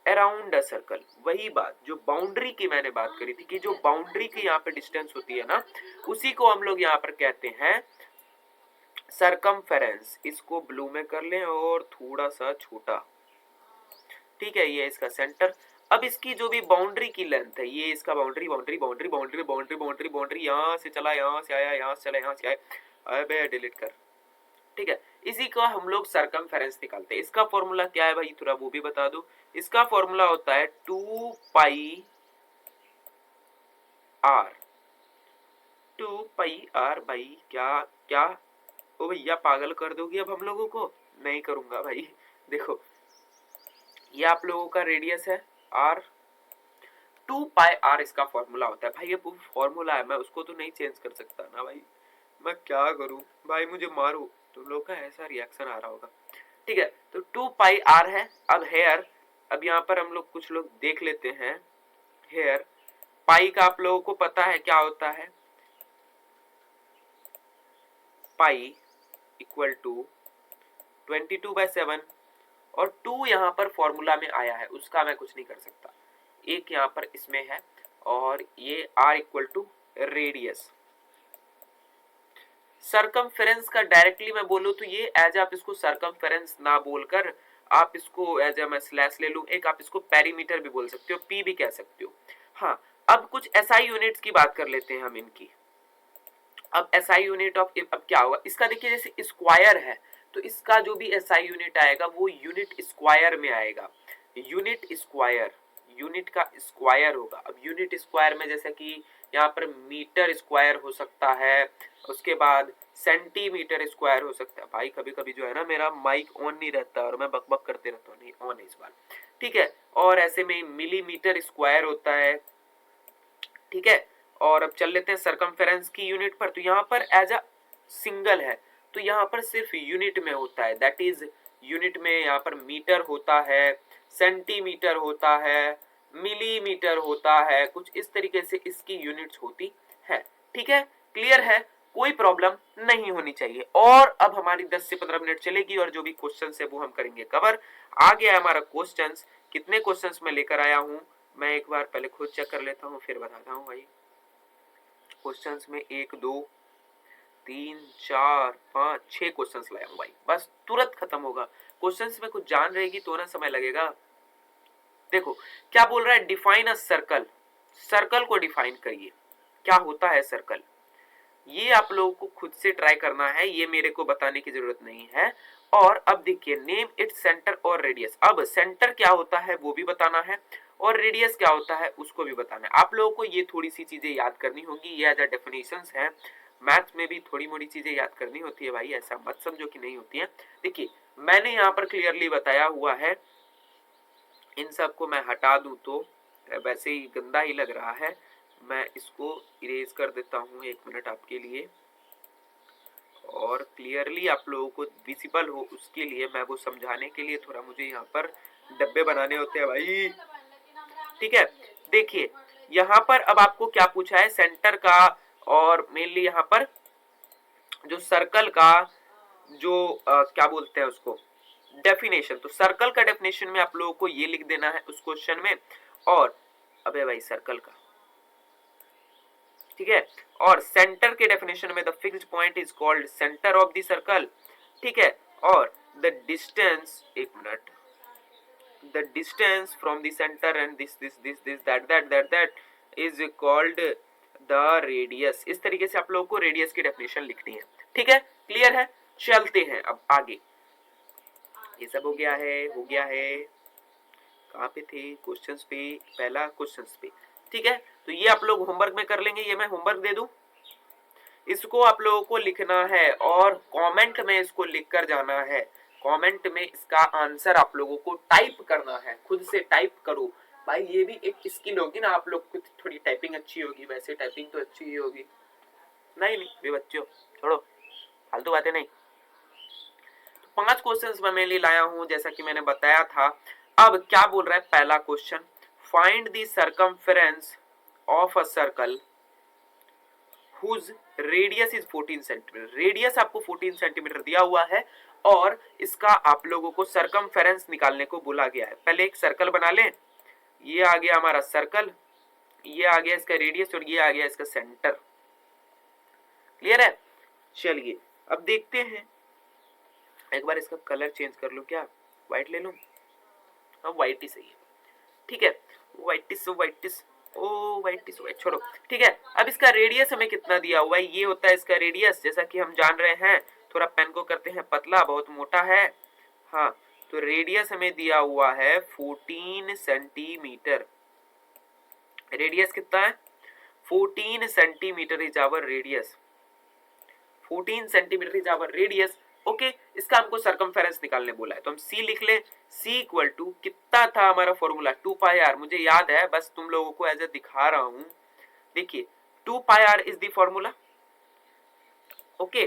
around a circle. वही बात जो बाउंड्री की मैंने बात करी थी, कि जो बाउंड्री की यहाँ पे डिस्टेंस होती है ना, उसी को हम लोग यहाँ पर कहते हैं सरकमफेरेंस। इसको ब्लू में कर लें और थोड़ा सा छोटा, ठीक है। ये इसका सेंटर। अब इसकी जो भी बाउंड्री की लेंथ है, ये इसका बाउंड्री यहाँ से चला, यहाँ से आया, यहाँ से चला, यहाँ से आया, अबे डिलीट कर, ठीक है। इसी का हम लोग सरकमफेरेंस निकालते हैं। इसका फॉर्मूला क्या है भाई, थोड़ा वो भी बता दो। इसका फॉर्मूला होता है 2 पाई आर। 2 पाई आर भाई, क्या क्या, ओ भैया पागल कर दोगी अब हम लोगों को। नहीं करूंगा भाई, देखो ये आप लोगों का रेडियस है आर, 2 पाई आर इसका फॉर्मूला होता है भाई। ये फॉर्मूला है, मैं उसको तो नहीं चेंज कर सकता ना भाई, मैं क्या करूं भाई, मुझे मारो। तुम लोग का ऐसा रिएक्शन आ रहा होगा, ठीक है। तो 2 पाई आर है। अब हेयर, अब यहाँ पर हम लोग कुछ लोग देख लेते हैं। हेयर पाई का आप लोगों को पता है क्या होता है, पाई इक्वल टू 22/7, और 2 यहाँ पर फॉर्मूला में आया है, उसका मैं कुछ नहीं कर सकता। एक यहाँ पर इसमें है, और ये r equal to radius. Circumference का डायरेक्टली मैं बोलूं तो ये एज आप इसको सरकमफेरेंस ना बोलकर आप इसको एज मैं स्लैश ले लूं, एक आप इसको पेरीमीटर भी बोल सकते हो, पी भी कह सकते हो। हाँ, अब कुछ एसआई यूनिट्स की बात कर लेते हैं हम इनकी। अब एसआई यूनिट ऑफ, अब क्या होगा इसका, देखिए जैसे स्क्वायर है तो इसका जो भी एसआई यूनिट आएगा वो यूनिट स्क्वायर में आएगा। यूनिट स्क्वायर, यूनिट का स्क्वायर होगा। अब यूनिट स्क्वायर में जैसे कि यहाँ पर मीटर स्क्वायर हो सकता है, उसके बाद सेंटीमीटर स्क्वायर हो सकता है। भाई कभी कभी जो है ना मेरा माइक ऑन नहीं रहता और मैं बकबक करते रहता हूँ, नहीं ऑन है इस बार, ठीक है। और ऐसे में मिलीमीटर स्क्वायर होता है, ठीक है। और अब चल लेते हैं सरकमफेरेंस की यूनिट पर। तो यहाँ पर एज अ सिंगल है, तो यहाँ पर सिर्फ यूनिट में होता है, दैट इज यूनिट में यहाँ पर मीटर होता है, सेंटीमीटर होता है, मिलीमीटर होता है, कुछ इस तरीके से इसकी यूनिट्स होती है, ठीक है। क्लियर है, कोई प्रॉब्लम नहीं होनी चाहिए। और अब हमारी 10 से 15 मिनट चलेगी और जो भी क्वेश्चन है वो हम करेंगे कवर। आ गया हमारा क्वेश्चन, कितने क्वेश्चन मैं लेकर आया हूं मैं एक बार पहले खुद चेक कर लेता हूँ, फिर बताता हूँ भाई। क्वेश्चंस में 1 2 3 4 5 6 क्वेश्चंस लाया हूँ भाई, बस तुरंत खत्म होगा। क्वेश्चंस में कुछ जान रहेगी तो ना समय लगेगा। देखो क्या बोल रहा है, डिफाइन अ सर्कल। सर्कल को डिफाइन करिए, क्या होता है सर्कल, ये आप लोगों को खुद से ट्राई करना है, ये मेरे को बताने की जरूरत नहीं है। और अब देखिए, नेम इट्स सेंटर और रेडियस। अब सेंटर क्या होता है वो भी बताना है, और रेडियस क्या होता है उसको भी बताना है। आप लोगों को ये थोड़ी सी चीजें याद करनी होगी, ये एज अ डेफिनेशंस है। मैथ्स में भी थोड़ी मोड़ी चीजें याद करनी होती है भाई, ऐसा मत समझो कि नहीं होती है। देखिए मैंने यहाँ पर क्लियरली बताया हुआ है, इन सब को मैं हटा दूं तो वैसे ही गंदा ही लग रहा है, मैं इसको इरेज कर देता हूँ 1 मिनट आपके लिए। और क्लियरली आप लोगों को विजिबल हो, उसके लिए मैं वो समझाने के लिए थोड़ा मुझे यहाँ पर डब्बे बनाने होते हैं भाई। ठीक है, देखिए यहाँ पर अब आपको क्या पूछा है, सेंटर का और मेनली यहाँ पर जो सर्कल का जो क्या बोलते हैं उसको, डेफिनेशन। तो सर्कल का डेफिनेशन में आप लोगों को ये लिख देना है उस क्वेश्चन में, और अबे भाई सर्कल का, ठीक है, और सेंटर के डेफिनेशन में the fixed point is called centre of the circle, ठीक है, और द डिस्टेंस, एक minute, the distance from the centre and this that is called the radius. इस तरीके से आप लोगों को रेडियस की डेफिनेशन लिखनी है, ठीक है, क्लियर है। चलते हैं अब आगे, ये सब हो गया है, कहाँ पे थे, क्वेश्चंस पे, पहला क्वेश्चंस पे, ठीक है। तो ये आप लोग होमवर्क में कर लेंगे, ये मैं होमवर्क दे दूं, इसको आप लोगों को लिखना है और कमेंट में इसको लिख कर जाना है। कमेंट में इसका आंसर आप लोगों को टाइप करना है, खुद से टाइप करो भाई, ये भी एक स्किल होगी ना, आप लोग को थोड़ी टाइपिंग अच्छी होगी, वैसे टाइपिंग तो अच्छी ही होगी। नहीं वे बच्चों छोड़ो, फालतू बातें नहीं। तो 5 क्वेश्चंस मैं मेनली लाया हूं, जैसा कि मैंने बताया था। अब क्या बोल रहा है पहला question, find the circumference of a circle whose radius is 14 centimetre. Radius आपको 14 सेंटीमीटर दिया हुआ है और इसका आप लोगों को सर्कमफेरेंस निकालने को बोला गया है। पहले एक सर्कल बना लें, ये आ गया हमारा सर्कल, ये आ गया इसका रेडियस और ये आ गया इसका सेंटर। क्लियर है, चलिए अब देखते हैं। एक बार इसका कलर चेंज कर लूं क्या, व्हाइट ले लूं, हाँ व्हाइट ही सही है, ठीक है, व्हाइट छोड़ो, ठीक है। अब इसका रेडियस हमें कितना दिया हुआ है, ये होता है इसका रेडियस, जैसा कि हम जान रहे हैं। थोड़ा पेन को करते हैं पतला, बहुत मोटा है, हाँ, तो रेडियस हमें दिया हुआ है 14 सेंटीमीटर। रेडियस कितना है, 14 centimetre is our radius, 14 centimetre is our radius. Okay, इसका हमको सर्कमफेरेंस निकालने बोला है, तो हम सी लिख ले। सी इक्वल टू कितना था हमारा फॉर्मूला, 2 पाई आर, मुझे याद है, बस तुम लोगों को एज ए दिखा रहा हूं। देखिए 2 pi R is the formula. Okay,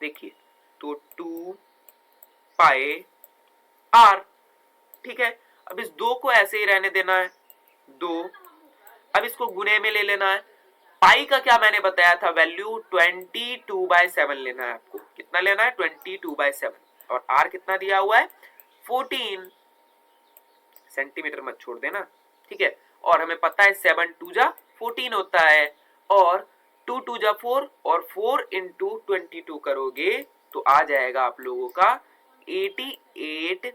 देखिए तो 2 पाई आर, ठीक है। अब इस 2 को ऐसे ही रहने देना है, 2। अब इसको गुने में ले लेना है। पाई का क्या मैंने बताया था वैल्यू, 22/7 लेना है आपको। कितना लेना है, 22/7, और आर कितना दिया हुआ है, 14 सेंटीमीटर, मत छोड़ देना, ठीक है। और हमें पता है 7 2 जा 14 होता है, और 2 2 जा 4, और 4 इंटू 22 करोगे तो आ जाएगा आप लोगों का 88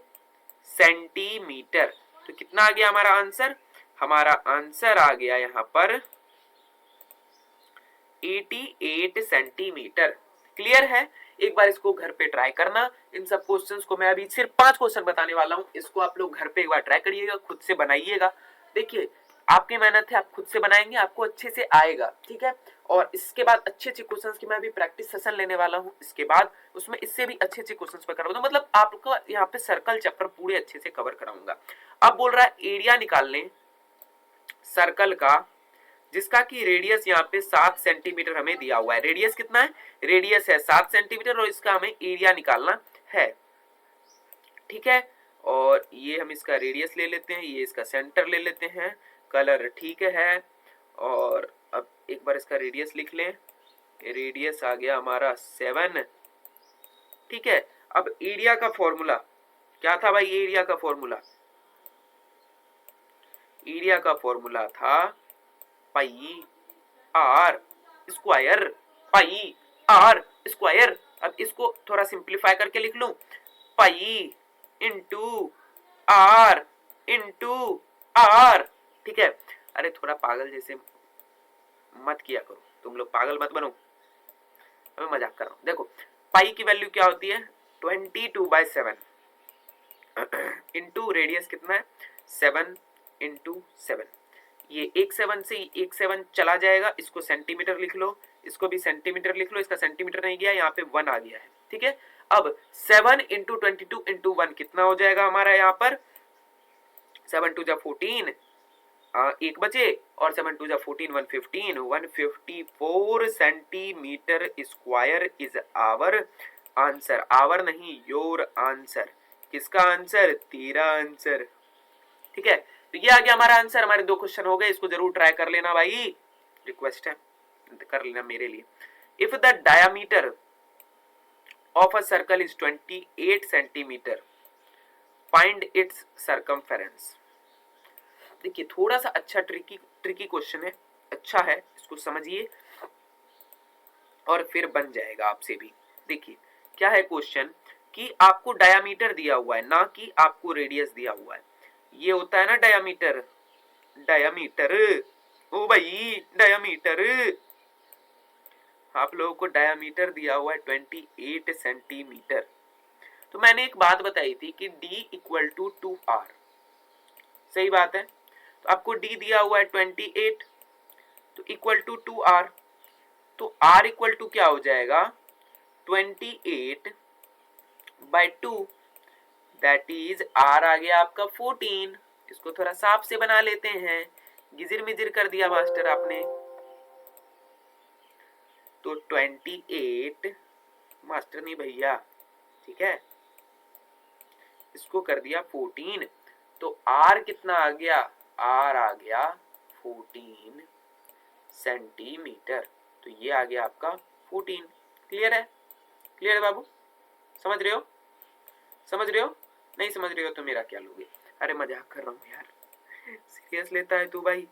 सेंटीमीटर। तो कितना आ गया हमारा आंसर, हमारा आंसर आ गया यहाँ पर 88 सेंटीमीटर। क्लियर है, एक बार इसको घर पे ट्राई करना। इन सब क्वेश्चंस को मैं अभी सिर्फ 5 क्वेश्चन बताने वाला हूं, इसको आप लोग घर पे एक बार ट्राई करिएगा, खुद से बनाइएगा। देखिए आपकी मेहनत है, आप खुद से बनाएंगे, आपको अच्छे से आएगा, ठीक है। और इसके बाद अच्छे अच्छे क्वेश्चंस की मैं अभी प्रैक्टिस सेशन लेने वाला हूं, इसके बाद उसमें इससे भी अच्छे अच्छे क्वेश्चंस पे कराऊंगा, मतलब आपको यहाँ पे सर्कल चैप्टर पूरे अच्छे से कवर कराऊंगा। अब बोल रहा है एरिया निकाल लें सर्कल का, जिसका की रेडियस यहाँ पे 7 सेंटीमीटर हमें दिया हुआ है। रेडियस कितना है, रेडियस है 7 सेंटीमीटर, और इसका हमें एरिया निकालना है, ठीक है। और ये हम इसका रेडियस ले लेते हैं, ये इसका सेंटर ले लेते हैं, कलर ठीक है। और अब एक बार इसका रेडियस लिख लें, रेडियस आ गया हमारा 7, ठीक है। अब एरिया का फॉर्मूला क्या था भाई, एरिया का फॉर्मूला, एरिया का फॉर्मूला था pi R square, pi R square. अब इसको थोड़ा सिंप्लीफाई करके लिख लूं, पाई इंटू आर, ठीक है। अरे थोड़ा पागल जैसे मत किया करो, तुम लोग पागल मत बनो, मैं मजाक कर रहा हूं। देखो पाई की वैल्यू क्या होती है, 22/7 इंटू रेडियस कितना है, 7 इंटू 7। ये एक 7 से एक 7 चला जाएगा, इसको सेंटीमीटर लिख लो, इसको भी सेंटीमीटर लिख लो, इसका सेंटीमीटर नहीं गया, यहाँ पे 1 आ गया है, ठीक है। अब 7 इंटू 22 इंटू 1 कितना हो जाएगा हमारा, यहाँ पर 7 2 जा 14, 1 बचे, और 7 2 जा 14 115 154 centimetre square is our answer. Our नहीं, योर आंसर। किसका आंसर? तेरा आंसर। ठीक है, तो ये आ गया हमारा आंसर। हमारे 2 क्वेश्चन हो गए, इसको जरूर ट्राई कर लेना भाई, रिक्वेस्ट है, कर लेना मेरे लिए। If the diameter of a circle is 28 centimetre, find its circumference. देखिए थोड़ा सा अच्छा ट्रिकी क्वेश्चन है, अच्छा है, इसको समझिए और फिर बन जाएगा आपसे भी। देखिए क्या है क्वेश्चन कि आपको डायामीटर दिया हुआ है, ना कि आपको रेडियस दिया हुआ है। ये होता है ना डायामीटर, डायामीटर, ओ भाई डायामीटर, आप लोगों को डायामीटर दिया हुआ है 28 सेंटीमीटर। तो मैंने एक बात बताई थी कि D इक्वल टू 2R, सही बात है। तो आपको D दिया हुआ है 28, तो इक्वल टू 2R, तो R इक्वल टू क्या हो जाएगा? 28 बाई 2, दैट इज R आ गया आपका 14। इसको थोड़ा साफ से बना लेते हैं, गिजिर मिजिर कर दिया मास्टर आपने। तो 28 मास्टर नहीं भैया, ठीक है, इसको कर दिया 14, तो R कितना आ गया? R आ गया 14 सेंटीमीटर। तो ये आ गया आपका 14। क्लियर है? क्लियर है बाबू? समझ रहे हो? समझ रहे हो? नहीं समझ रहे हो तो मेरा क्या लोगे? अरे मजाक कर रहा हूँ यार, सीरियस लेता है तू भाई।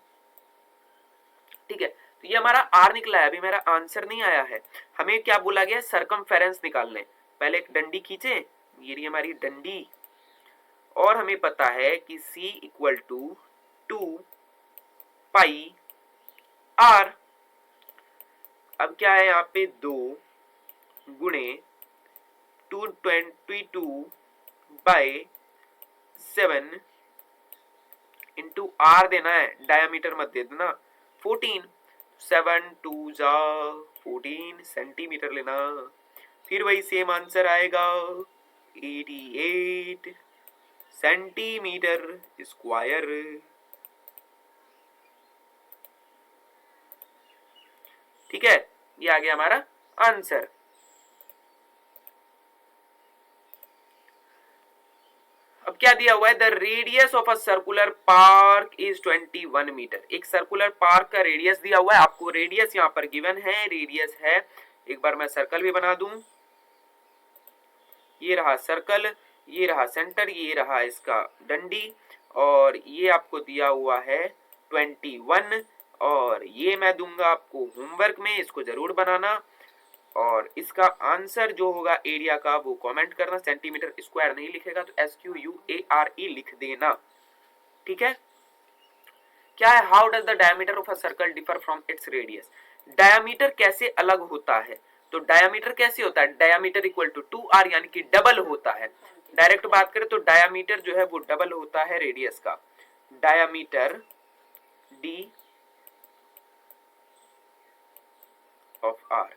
ठीक है, तो ये हमारा R निकला है, अभी मेरा आंसर नहीं आया है। हमें क्या बोला गया? सर्कमफेरेंस निकालने। पहले एक डंडी खींचे, ये रही हमारी डंडी, और हमें पता है कि C equal to 2 pi R। अब क्या है यहाँ पे? 2 गुणे 222 बाई 7 इंटू R देना है, डायामीटर मत दे देना। 14, 7 2 जा 14 सेंटीमीटर लेना, फिर वही सेम आंसर आएगा 88 सेंटीमीटर स्क्वायर। ठीक है, ये आ गया हमारा आंसर। अब क्या दिया हुआ है? The radius of a circular park is 21 metre. एक सर्कुलर पार्क का रेडियस दिया हुआ है, आपको रेडियस यहाँ पर गिवन है, रेडियस है। एक बार मैं सर्कल भी बना दूं, ये रहा सर्कल, ये रहा सेंटर, ये रहा इसका डंडी, और ये आपको दिया हुआ है 21, और ये मैं दूंगा आपको होमवर्क में, इसको जरूर बनाना। और इसका आंसर जो होगा एरिया का वो कमेंट करना, सेंटीमीटर स्क्वायर नहीं लिखेगा तो SQUARE लिख देना। ठीक है, क्या है? How does the diameter of a circle differ from its radius. Diameter कैसे अलग होता है? तो डायमीटर कैसे होता है? डायमीटर इक्वल टू 2R, यानी कि डबल होता है। डायरेक्ट बात करें तो डायमीटर जो है वो डबल होता है रेडियस का। Diameter D of R।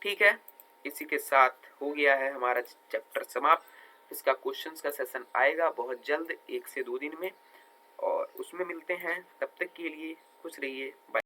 ठीक है, इसी के साथ हो गया है हमारा चैप्टर समाप्त। इसका क्वेश्चंस का सेशन आएगा बहुत जल्द, 1 से 2 दिन में, और उसमें मिलते हैं। तब तक के लिए खुश रहिए, बाय।